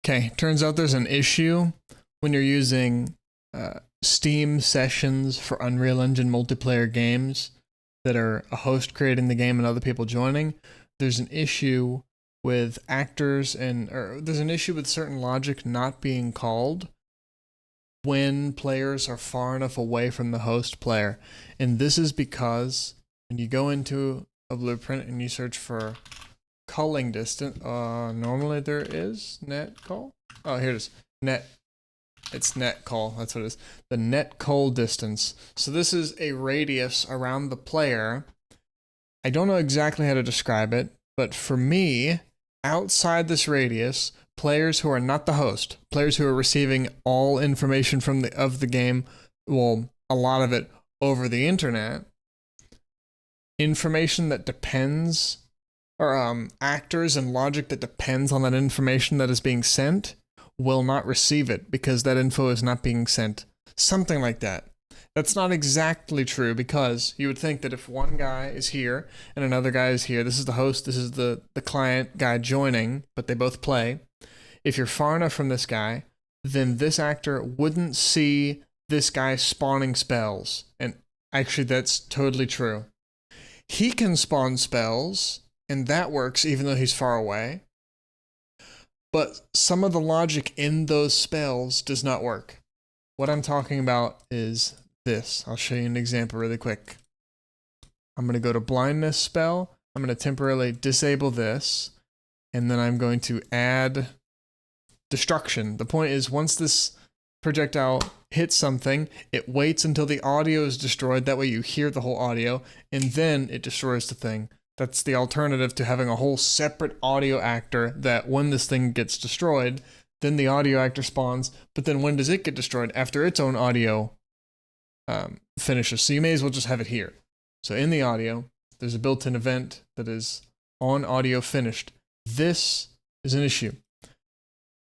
Okay, turns out there's an issue when you're using Steam sessions for Unreal Engine multiplayer games that are a host creating the game and other people joining. There's an issue with actors or there's an issue with certain logic not being called when players are far enough away from the host player. And this is because when you go into a blueprint and you search for culling distance, normally there is NetCull. Oh, here it is. It's NetCull, that's what it is. The NetCullDistance. So this is a radius around the player. I don't know exactly how to describe it, but for me, outside this radius, players who are not the host, players who are receiving all information from the game, well, a lot of it over the internet, information that depends, or actors and logic that depends on that information that is being sent, will not receive it because that info is not being sent. Something like that. That's not exactly true because you would think that if one guy is here and another guy is here, this is the host, this is the client guy joining, but they both play. If you're far enough from this guy, then this actor wouldn't see this guy spawning spells. And actually, that's totally true. He can spawn spells, and that works even though he's far away. But some of the logic in those spells does not work. What I'm talking about is this. I'll show you an example really quick. I'm going to go to blindness spell. I'm going to temporarily disable this. And then I'm going to add destruction. The point is once this projectile hits something, it waits until the audio is destroyed. That way you hear the whole audio. And then it destroys the thing. That's the alternative to having a whole separate audio actor that when this thing gets destroyed, then the audio actor spawns, but then when does it get destroyed? After its own audio finishes. So you may as well just have it here. So in the audio, there's a built-in event that is on audio finished. This is an issue.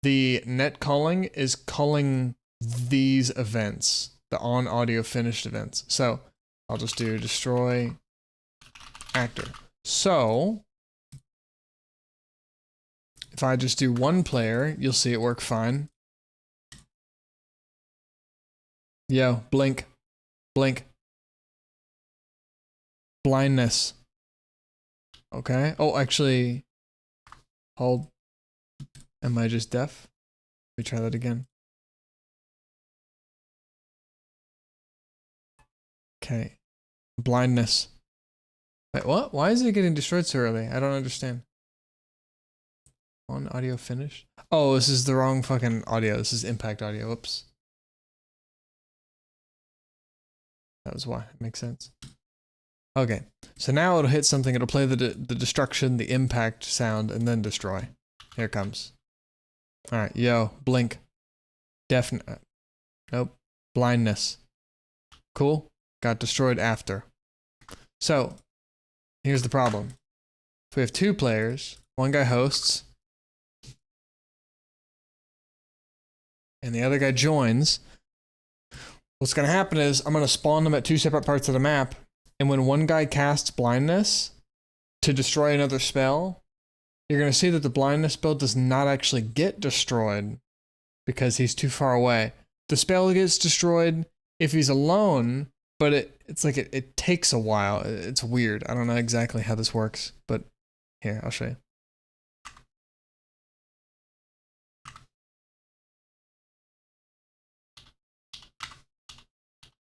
The net culling is culling these events, the on audio finished events. So I'll just do destroy actor. So, if I just do one player, you'll see it work fine. Yo, blink, blink. Blindness. Okay. Oh, actually, hold. Am I just deaf? Let me try that again. Okay. Blindness. Wait, what? Why is it getting destroyed so early? I don't understand. On audio finished? Oh, this is the wrong fucking audio. This is impact audio. Whoops. That was why. It makes sense. Okay. So now it'll hit something. It'll play the destruction, the impact sound, and then destroy. Here it comes. Alright, yo, blink. Nope. Blindness. Cool. Got destroyed after. So, here's the problem. If we have two players, one guy hosts, and the other guy joins, what's going to happen is I'm going to spawn them at two separate parts of the map, and when one guy casts blindness to destroy another spell, you're going to see that the blindness spell does not actually get destroyed because he's too far away. The spell gets destroyed if he's alone, but it's like it takes a while. It's weird. I don't know exactly how this works, but here, I'll show you.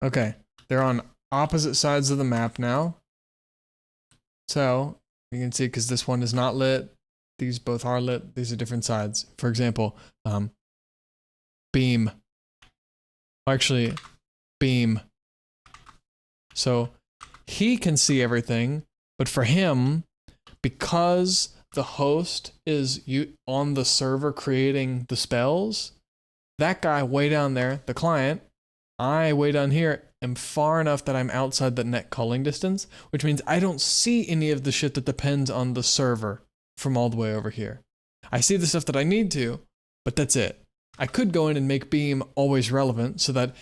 Okay, they're on opposite sides of the map now. So, you can see because this one is not lit, these both are lit, these are different sides. For example, beam. Actually, beam. So he can see everything, but for him, because the host is on the server creating the spells, that guy way down there, the client, I way down here am far enough that I'm outside the net culling distance, which means I don't see any of the shit that depends on the server from all the way over here. I see the stuff that I need to, but that's it. I could go in and make beam always relevant so that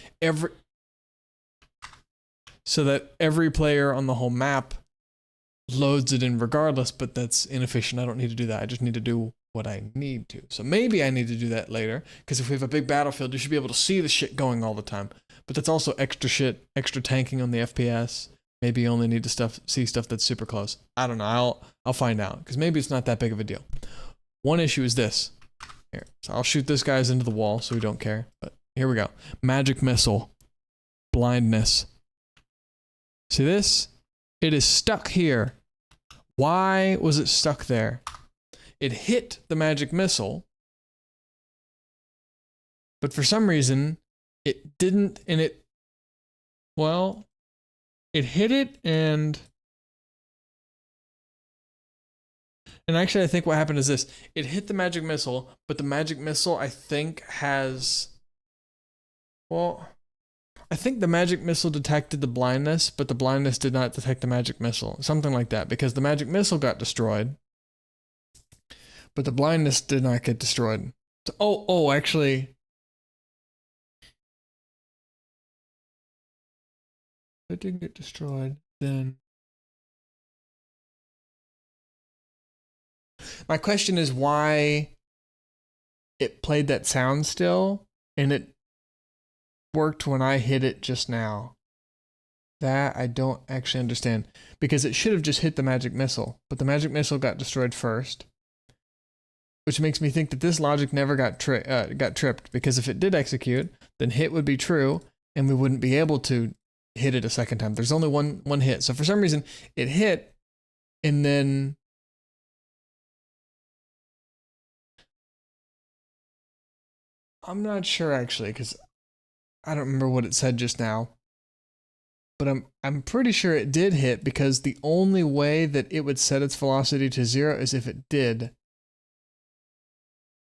every player on the whole map loads it in regardless, but that's inefficient. I don't need to do that. I just need to do what I need to. So maybe I need to do that later, because if we have a big battlefield, you should be able to see the shit going all the time. But that's also extra shit, extra tanking on the FPS. Maybe you only need to see stuff that's super close. I don't know. I'll find out, because maybe it's not that big of a deal. One issue is this. Here, so I'll shoot this guy's into the wall, so we don't care. But here we go. Magic missile. Blindness. See this? It is stuck here. Why was it stuck there? It hit the magic missile, but for some reason it didn't, and it hit it, and actually I think what happened is this. It hit the magic missile, but the magic missile I think has, I think the magic missile detected the blindness, but the blindness did not detect the magic missile. Something like that, because the magic missile got destroyed, but the blindness did not get destroyed. So, actually, if it didn't get destroyed, then my question is why it played that sound still, and it worked when I hit it just now. That I don't actually understand, because it should have just hit the magic missile, but the magic missile got destroyed first, which makes me think that this logic never got tripped, because if it did execute, then hit would be true, and we wouldn't be able to hit it a second time. There's only one hit, so for some reason it hit, and then I'm not sure actually, because I don't remember what it said just now, but I'm pretty sure it did hit, because the only way that it would set its velocity to 0 is if it did.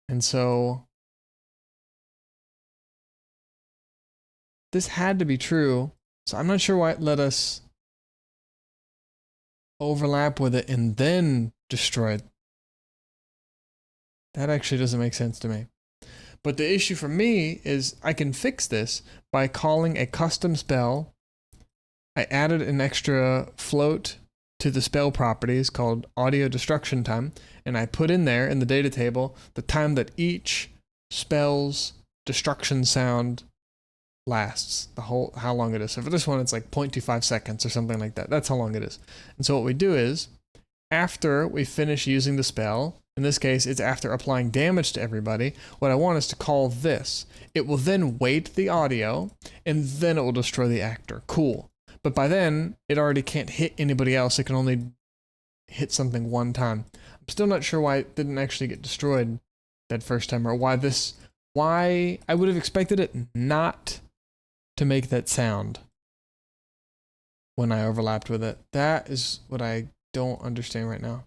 And so this had to be true. So I'm not sure why it let us overlap with it and then destroy it. That actually doesn't make sense to me. But the issue for me is I can fix this by calling a custom spell. I added an extra float to the spell properties called audio destruction time, and I put in there in the data table the time that each spell's destruction sound lasts, how long it is. So for this one, it's like 0.25 seconds or something like that. That's how long it is. And so what we do is, after we finish using the spell, in this case, it's after applying damage to everybody, what I want is to call this. It will then weight the audio, and then it will destroy the actor. Cool. But by then, it already can't hit anybody else. It can only hit something one time. I'm still not sure why it didn't actually get destroyed that first time, or why I would have expected it not to make that sound when I overlapped with it. That is what I don't understand right now.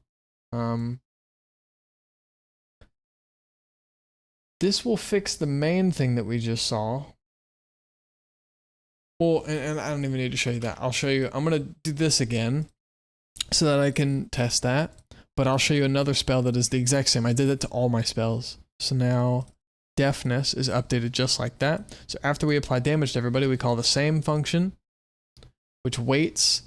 This will fix the main thing that we just saw. Well, and I don't even need to show you that. I'll show you. I'm going to do this again so that I can test that. But I'll show you another spell that is the exact same. I did it to all my spells. So now deafness is updated just like that. So after we apply damage to everybody, we call the same function, which waits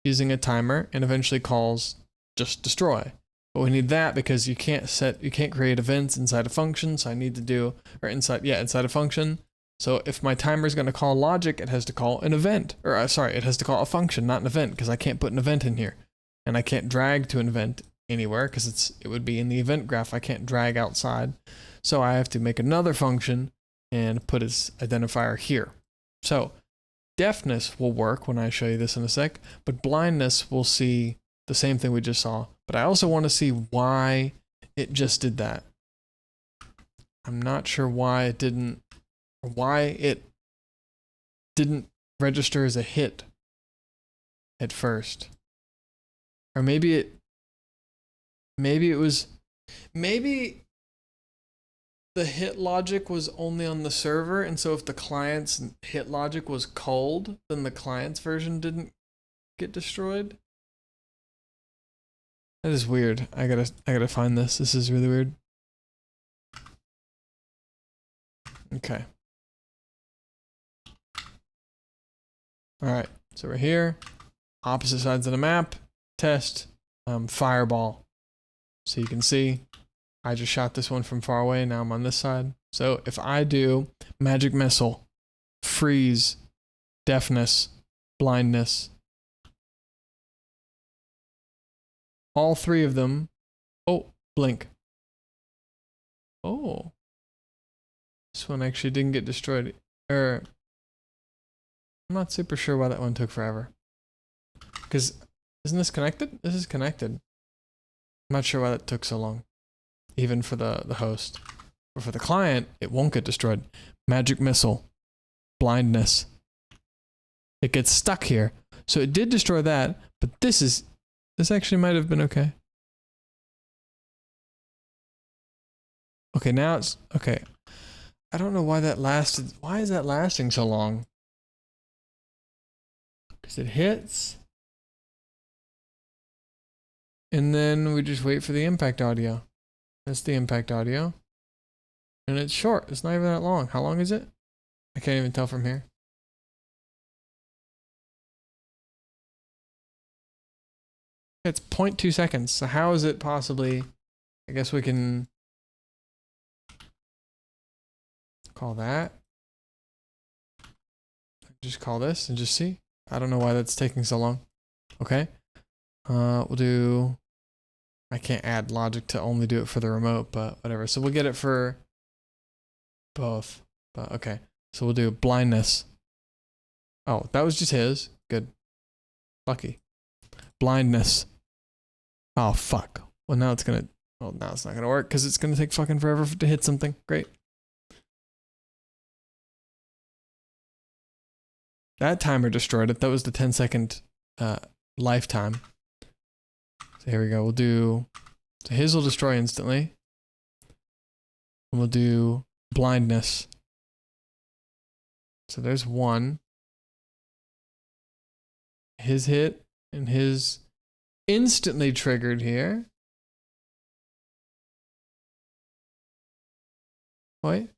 using a timer and eventually calls just destroy. But we need that because you can't create events inside a function. So I need to do, or inside a function. So if my timer is going to call logic, it has to call an event, or it has to call a function, not an event, because I can't put an event in here, and I can't drag to an event anywhere because it would be in the event graph. I can't drag outside, so I have to make another function and put its identifier here. So deafness will work when I show you this in a sec, but blindness will see the same thing we just saw. But I also want to see why it just did that. I'm not sure why it didn't register as a hit at first. Or maybe the hit logic was only on the server, and so if the client's hit logic was culled, then the client's version didn't get destroyed. That is weird. I gotta find this. This is really weird. Okay. Alright, so we're here, opposite sides of the map, test, fireball. So you can see I just shot this one from far away. Now I'm on this side. So if I do magic missile, freeze, deafness, blindness, all three of them. Oh, blink. Oh. This one actually didn't get destroyed. I'm not super sure why that one took forever. Because, isn't this connected? This is connected. I'm not sure why that took so long. Even for the host. But for the client, it won't get destroyed. Magic missile. Blindness. It gets stuck here. So it did destroy that, but this actually might have been okay. Okay, now it's, okay. I don't know why that lasted. Why is that lasting so long? Because it hits. And then we just wait for the impact audio. That's the impact audio. And it's short. It's not even that long. How long is it? I can't even tell from here. It's 0.2 seconds. So how is it possibly... I guess we can... call that. Just call this and just see. I don't know why that's taking so long. Okay. We'll do... I can't add logic to only do it for the remote, but whatever. So we'll get it for both. But okay. So we'll do blindness. Oh, that was just his. Good. Lucky. Blindness. Oh, fuck. Well, now it's gonna... Well, now it's not gonna work because it's gonna take fucking forever to hit something. Great. That timer destroyed it. That was the 10-second lifetime. So here we go. We'll do... So his will destroy instantly. And we'll do blindness. So there's one. His hit and his instantly triggered here. Wait.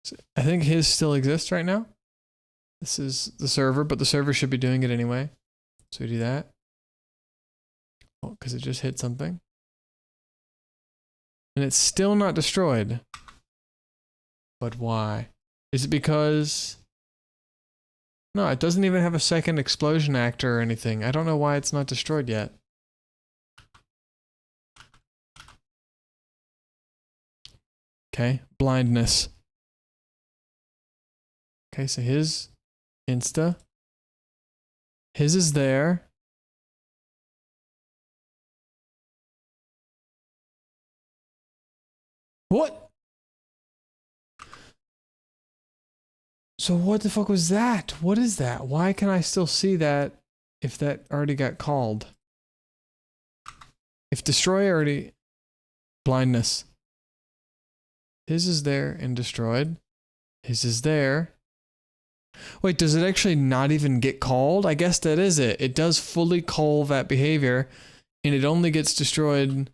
So I think his still exists right now. This is the server, but the server should be doing it anyway. So we do that. Oh, because it just hit something. And it's still not destroyed. But why? Is it because... No, it doesn't even have a second explosion actor or anything. I don't know why it's not destroyed yet. Okay, blindness. Okay, so his insta. His is there. What? So what the fuck was that? What is that? Why can I still see that if that already got called? If destroy already... Blindness. His is there and destroyed. His is there. Wait, does it actually not even get called? I guess that is it. It does fully call that behavior, and it only gets destroyed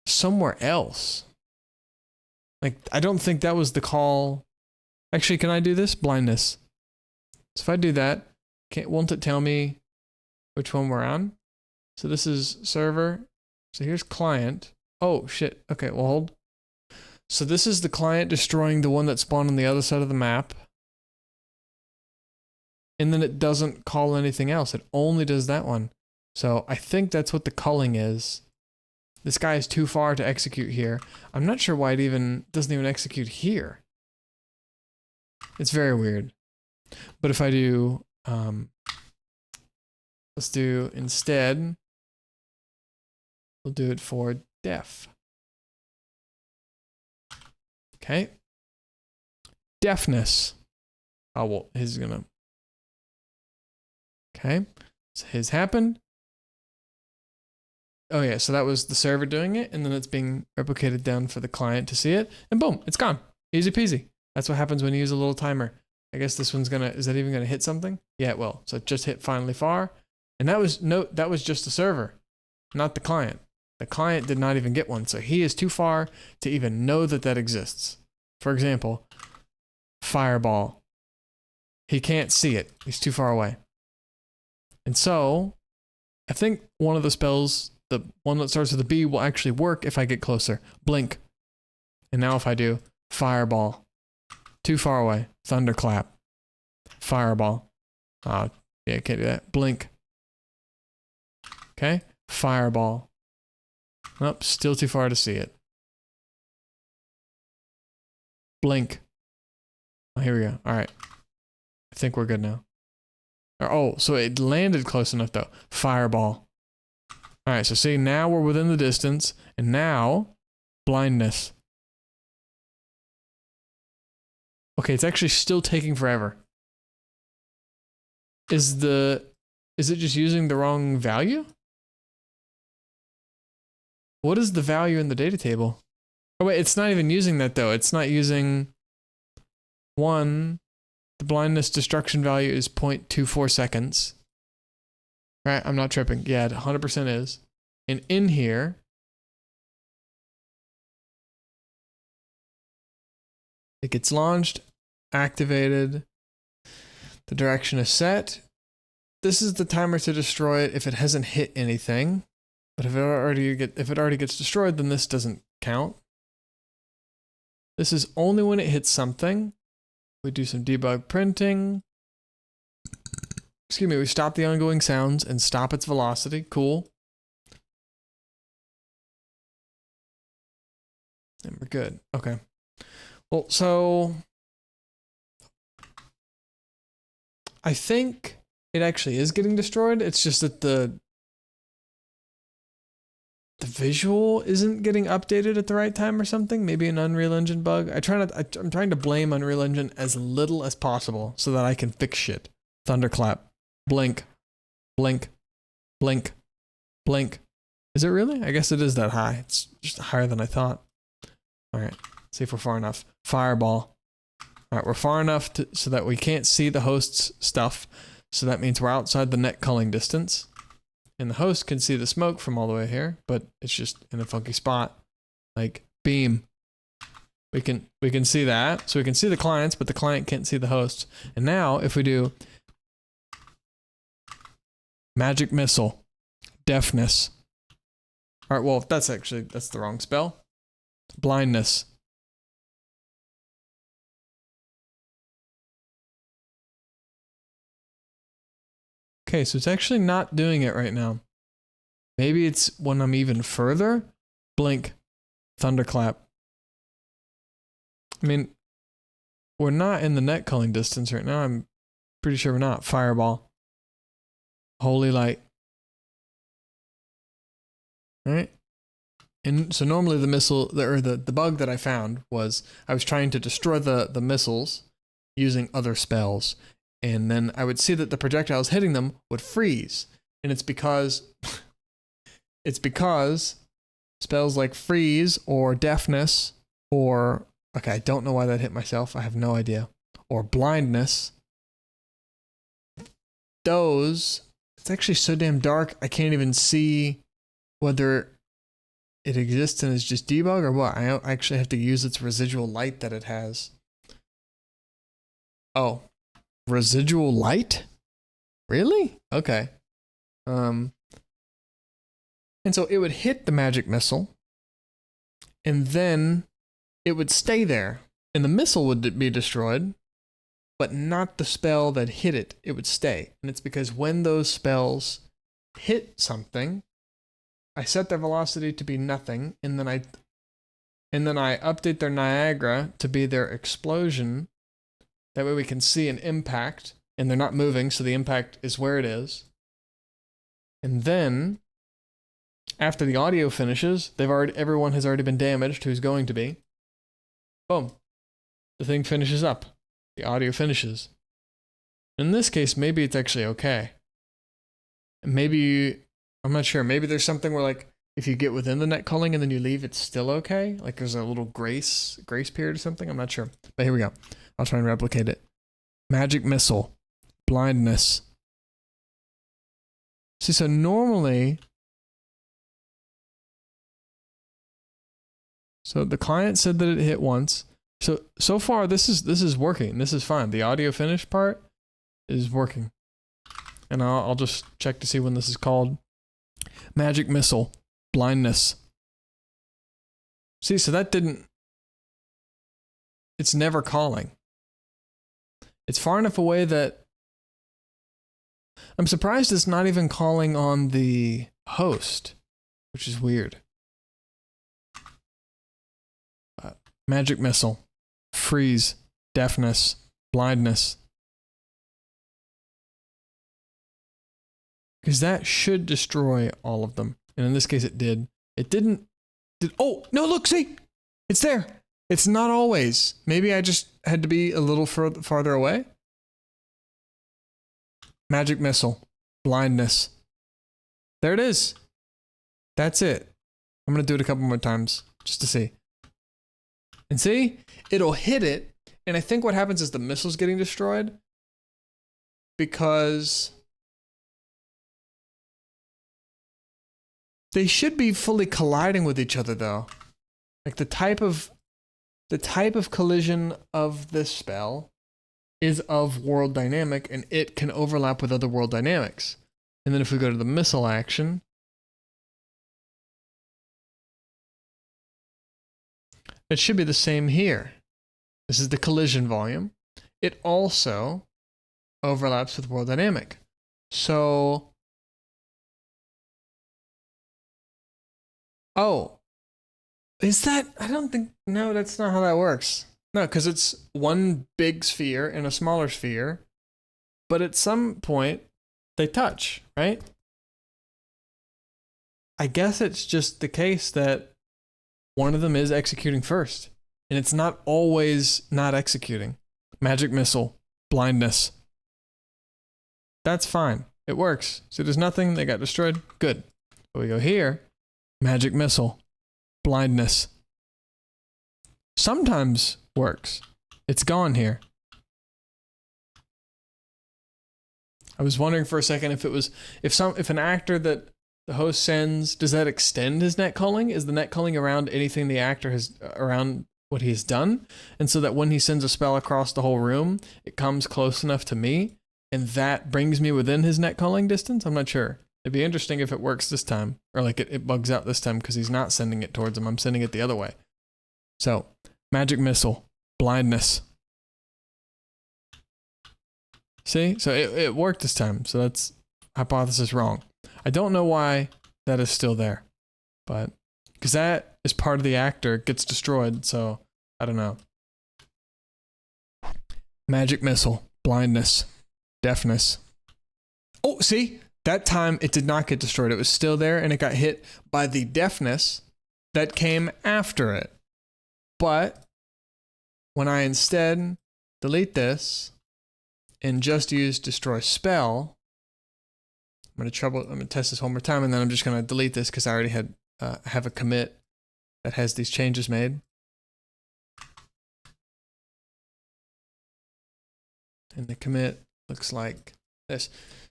somewhere else. Like, I don't think that was the call. Actually, can I do this? Blindness. So if I do that, won't it tell me which one we're on? So this is server. So here's client. Oh, shit. Okay, well, hold. So this is the client destroying the one that spawned on the other side of the map. And then it doesn't call anything else. It only does that one. So I think that's what the culling is. This guy is too far to execute here. I'm not sure why it doesn't even execute here. It's very weird. But if I do, let's do instead, we'll do it for deaf. Okay. Deafness. Oh, well, his is gonna. Okay. So his happened. Oh yeah, so that was the server doing it, and then it's being replicated down for the client to see it, and boom, it's gone. Easy peasy. That's what happens when you use a little timer. I guess this one's gonna, is that even gonna hit something? Yeah, it will. So it just hit finally far. And that was just the server, not the client. The client did not even get one, so he is too far to even know that that exists. For example, fireball. He can't see it. He's too far away. And so, I think one of the spells the one that starts with a B will actually work if I get closer. Blink. And now if I do fireball, too far away, thunderclap, fireball. Yeah, can't do that. Blink. Okay, fireball. Nope, still too far to see it. Blink. Oh, here we go. All right. I think we're good now. Oh, so it landed close enough though. Fireball. All right, so see, now we're within the distance, and now blindness. Okay, it's actually still taking forever. Is it just using the wrong value? What is the value in the data table? Oh wait, it's not even using that though. It's not using the blindness destruction value is 0.24 seconds. Right, I'm not tripping. Yeah, it 100% is. And in here, it gets launched, activated, the direction is set. This is the timer to destroy it if it hasn't hit anything. But if it already gets destroyed, then this doesn't count. This is only when it hits something. We do some debug printing. Excuse me, we stop the ongoing sounds and stop its velocity. Cool. And we're good. Okay. Well, so I think it actually is getting destroyed. It's just that the visual isn't getting updated at the right time or something. Maybe an Unreal Engine bug. I'm trying to blame Unreal Engine as little as possible so that I can fix shit. Thunderclap. Blink. Blink. Blink. Blink. Is it really? I guess it is that high. It's just higher than I thought. All right. See if we're far enough. Fireball. All right, we're far enough so that we can't see the host's stuff. So that means we're outside the net culling distance. And the host can see the smoke from all the way here, but it's just in a funky spot. Like beam. We can see that. So we can see the clients, but the client can't see the hosts. And now if we do magic missile, deafness. All right, well, that's the wrong spell. Blindness. Okay, so it's actually not doing it right now. Maybe it's when I'm even further. Blink. Thunderclap. I mean, we're not in the net culling distance right now. I'm pretty sure we're not. Fireball. Holy light. All right. And so normally the missile, or the bug that I found was I was trying to destroy the missiles using other spells. And then I would see that the projectiles hitting them would freeze. And it's because spells like freeze or deafness or, okay, I don't know why that hit myself. I have no idea. Or blindness. Those, it's actually so damn dark, I can't even see whether it exists and is just debug or what. I actually have to use its residual light that it has. Oh. Residual light? Really? Okay. And so it would hit the magic missile, and then it would stay there, and the missile would be destroyed, but not the spell that hit it. It would stay. And it's because when those spells hit something, I set their velocity to be nothing, and then I update their Niagara to be their explosion. That way we can see an impact, and they're not moving, so the impact is where it is. And then, after the audio finishes, everyone has already been damaged who's going to be. Boom. The thing finishes up. The audio finishes. In this case, maybe it's actually okay. Maybe, I'm not sure, maybe there's something where like, if you get within the net culling and then you leave, it's still okay? Like there's a little grace period or something? I'm not sure. But here we go. I'll try and replicate it. Magic missile. Blindness. See, so normally, so the client said that it hit once. So far this is working. This is fine. The audio finish part is working. And I'll just check to see when this is called. Magic missile, blindness. See, so that didn't, it's never calling. It's far enough away that I'm surprised it's not even calling on the host, which is weird. Magic missile, freeze, deafness, blindness. Because that should destroy all of them. And in this case it did. It didn't. Oh, no, look, see? It's there. It's not always. Maybe I just had to be a little farther away. Magic missile, blindness. There it is. That's it. I'm going to do it a couple more times just to see. And see? It'll hit it. And I think what happens is the missile's getting destroyed because they should be fully colliding with each other though. Like the type of collision of this spell is of world dynamic and it can overlap with other world dynamics. And then if we go to the missile action, it should be the same here. This is the collision volume. It also overlaps with world dynamic. So, oh, is that, I don't think, no, that's not how that works. No, because it's one big sphere and a smaller sphere, but at some point they touch, right? I guess it's just the case that one of them is executing first, and it's not always not executing. Magic missile, blindness. That's fine. It works. So there's nothing, they got destroyed. Good. But we go here, magic missile, blindness. Sometimes works. It's gone here. I was wondering for a second if it was, if an actor that the host sends, does that extend his net culling? Is the net culling around anything the actor has, around what he's done? And so that when he sends a spell across the whole room, it comes close enough to me, and that brings me within his net culling distance? I'm not sure. It'd be interesting if it works this time, or like it bugs out this time because he's not sending it towards him. I'm sending it the other way. So, magic missile, blindness. See? So it worked this time. So that's hypothesis wrong. I don't know why that is still there, but because that is part of the actor, it gets destroyed. So I don't know. Magic missile, blindness, deafness. Oh, see? That time it did not get destroyed. It was still there and it got hit by the deafness that came after it. But when I instead delete this and just use DestroySpell, I'm gonna test this one more time, and then I'm just gonna delete this because I already had have a commit that has these changes made. And the commit looks like this.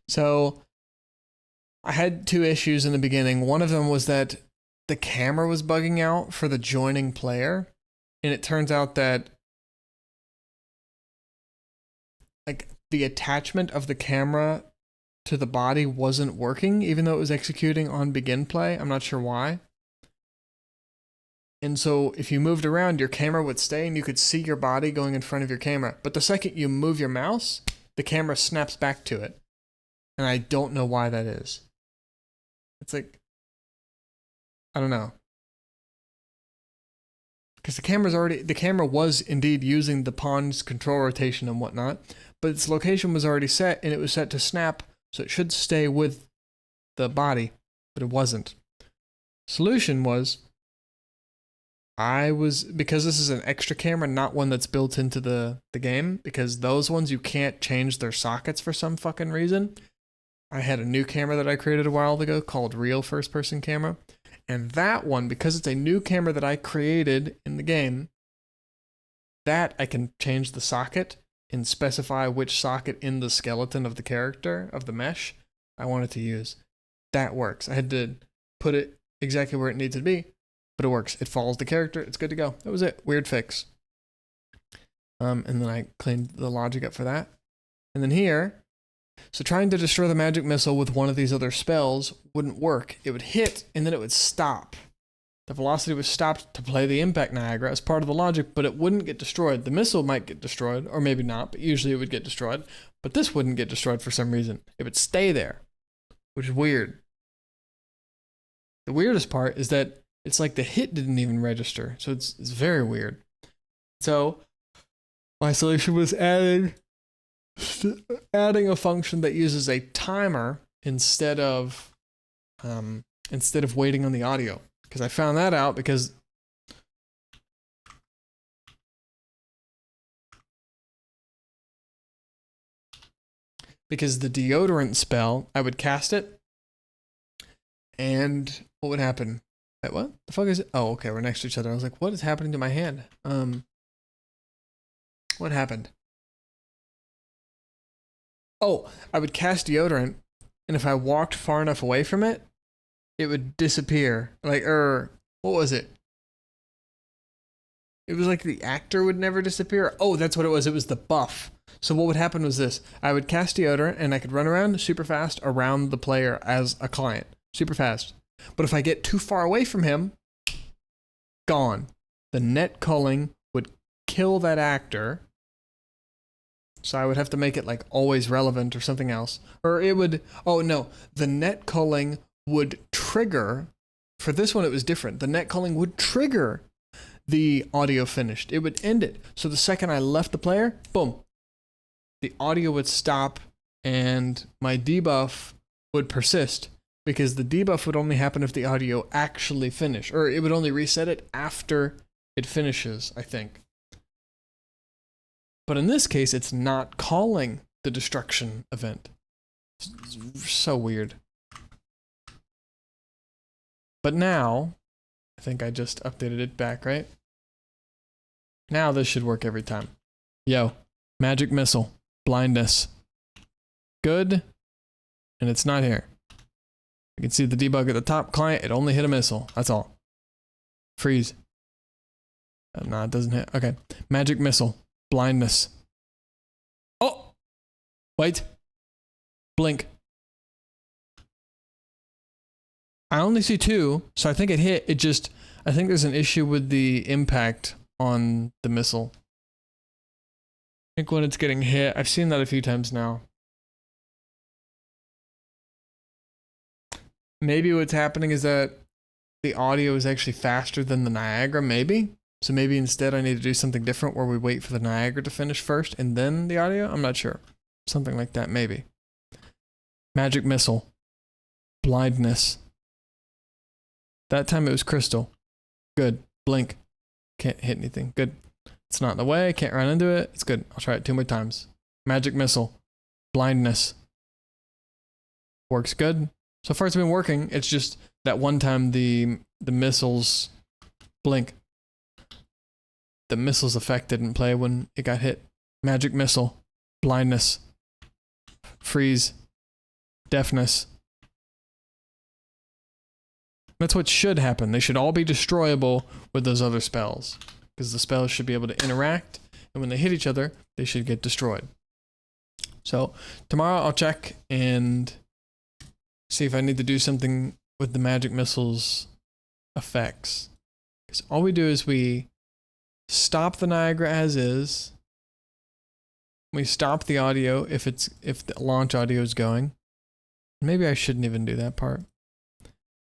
So I had two issues in the beginning. One of them was that the camera was bugging out for the joining player, and it turns out that like the attachment of the camera to the body wasn't working, even though it was executing on begin play. I'm not sure why. And so if you moved around, your camera would stay and you could see your body going in front of your camera. But the second you move your mouse, the camera snaps back to it. And I don't know why that is. It's like, I don't know. Because the camera was indeed using the pawn's control rotation and whatnot, but its location was already set and it was set to snap. So it should stay with the body, but it wasn't. Solution was, because this is an extra camera, not one that's built into the game, because those ones you can't change their sockets for some fucking reason. I had a new camera that I created a while ago called Real First Person Camera. And that one, because it's a new camera that I created in the game, that I can change the socket and specify which socket in the skeleton of the character, of the mesh, I wanted to use. That works. I had to put it exactly where it needs to be, but it works. It follows the character. It's good to go. That was it. Weird fix. And then I cleaned the logic up for that. And then here, So trying to destroy the magic missile with one of these other spells wouldn't work. It would hit and then it would stop. The velocity was stopped to play the impact Niagara as part of the logic, but it wouldn't get destroyed. The missile might get destroyed, or maybe not, but usually it would get destroyed. But this wouldn't get destroyed for some reason. It would stay there, which is weird. The weirdest part is that it's like the hit didn't even register, so it's very weird. So my solution was adding a function that uses a timer instead of waiting on the audio. Because I found that out because the deodorant spell, I would cast it, and what would happen? Wait, what the fuck is it? Oh, okay, we're next to each other. I was like, what is happening to my hand? What happened? Oh, I would cast deodorant, and if I walked far enough away from it, it would disappear. Like, what was it? It was like the actor would never disappear. Oh, that's what it was. It was the buff. So what would happen was this. I would cast deodorant, and I could run around super fast around the player as a client. Super fast. But if I get too far away from him, gone. The net culling would kill that actor. So I would have to make it like always relevant or something else. Or it would, oh no, the net culling would trigger, for this one it was different. The net culling would trigger the audio finished. It would end it. So the second I left the player, boom, the audio would stop and my debuff would persist, because the debuff would only happen if the audio actually finished, or it would only reset it after it finishes, I think. But in this case, it's not calling the destruction event. It's so weird. But now, I think I just updated it back, right? Now this should work every time. Yo, magic missile, blindness. Good, and it's not here. You can see the debug at the top. Client, it only hit a missile, that's all. Freeze. No, it doesn't hit. Okay, magic missile, blindness. Oh, wait. Blink. I only see two, so I think it hit. It just, I think there's an issue with the impact on the missile. I think when it's getting hit, I've seen that a few times now. Maybe what's happening is that the audio is actually faster than the Niagara, maybe? So maybe instead I need to do something different where we wait for the Niagara to finish first and then the audio? I'm not sure. Something like that, maybe. Magic missile. Blindness. That time it was crystal. Good. Blink. Can't hit anything. Good. It's not in the way. Can't run into it. It's good. I'll try it 2 more times. Magic missile. Blindness. Works good. So far it's been working. It's just that one time the missiles blink. The missiles effect didn't play when it got hit. Magic missile. Blindness. Freeze. Deafness. That's what should happen. They should all be destroyable with those other spells, because the spells should be able to interact, and when they hit each other, they should get destroyed. So tomorrow I'll check and see if I need to do something with the magic missiles effects. Because all we do is we stop the Niagara as is. We stop the audio if the launch audio is going. Maybe I shouldn't even do that part.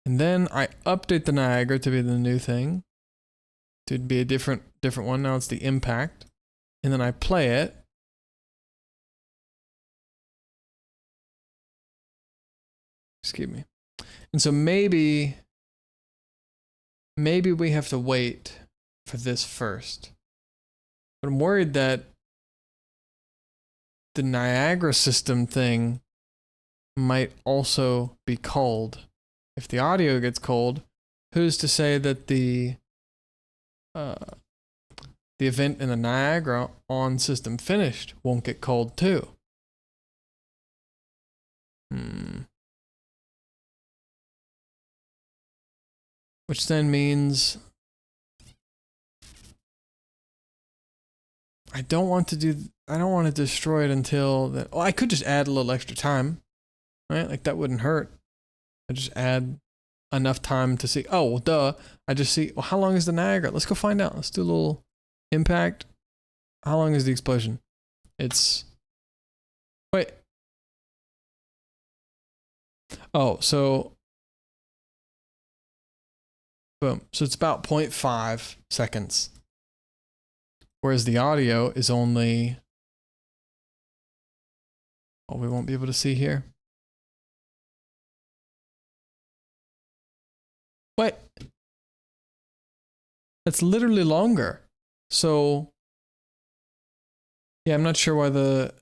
And then I update the Niagara to be the new thing. To be a different one. Now it's the impact. And then I play it. Excuse me. And so maybe we have to wait for this first. But I'm worried that the Niagara system thing might also be culled. If the audio gets culled, who's to say that the event in the Niagara on system finished won't get culled too? Which then means I don't want to destroy it until that. Oh, I could just add a little extra time, right? Like that wouldn't hurt. I just add enough time to see. Oh, well, duh. I just see, well, how long is the Niagara? Let's go find out. Let's do a little impact. How long is the explosion? Wait. Oh, so, boom. So it's about 0.5 seconds. Whereas the audio is only, oh, we won't be able to see here. Wait. That's literally longer. So, yeah, I'm not sure why the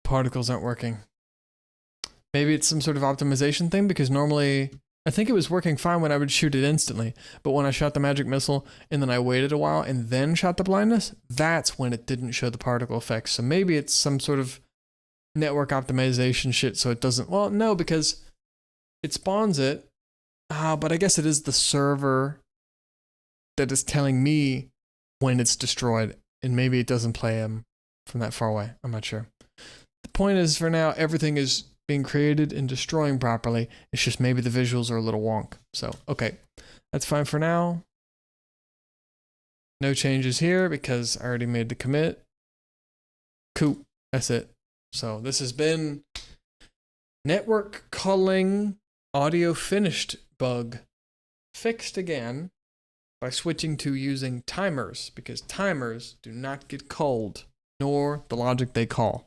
particles aren't working. Maybe it's some sort of optimization thing, because normally I think it was working fine when I would shoot it instantly, but when I shot the magic missile and then I waited a while and then shot the blindness, that's when it didn't show the particle effects. So maybe it's some sort of network optimization shit, so it doesn't, well, no, because it spawns it, but I guess it is the server that is telling me when it's destroyed, and maybe it doesn't play them from that far away. I'm not sure. The point is, for now, everything is being created and destroying properly. It's just maybe the visuals are a little wonk. So, okay, that's fine for now. No changes here because I already made the commit. Cool, that's it. So this has been network culling AudioFinished bug fixed again by switching to using timers, because timers do not get culled, nor the logic they call.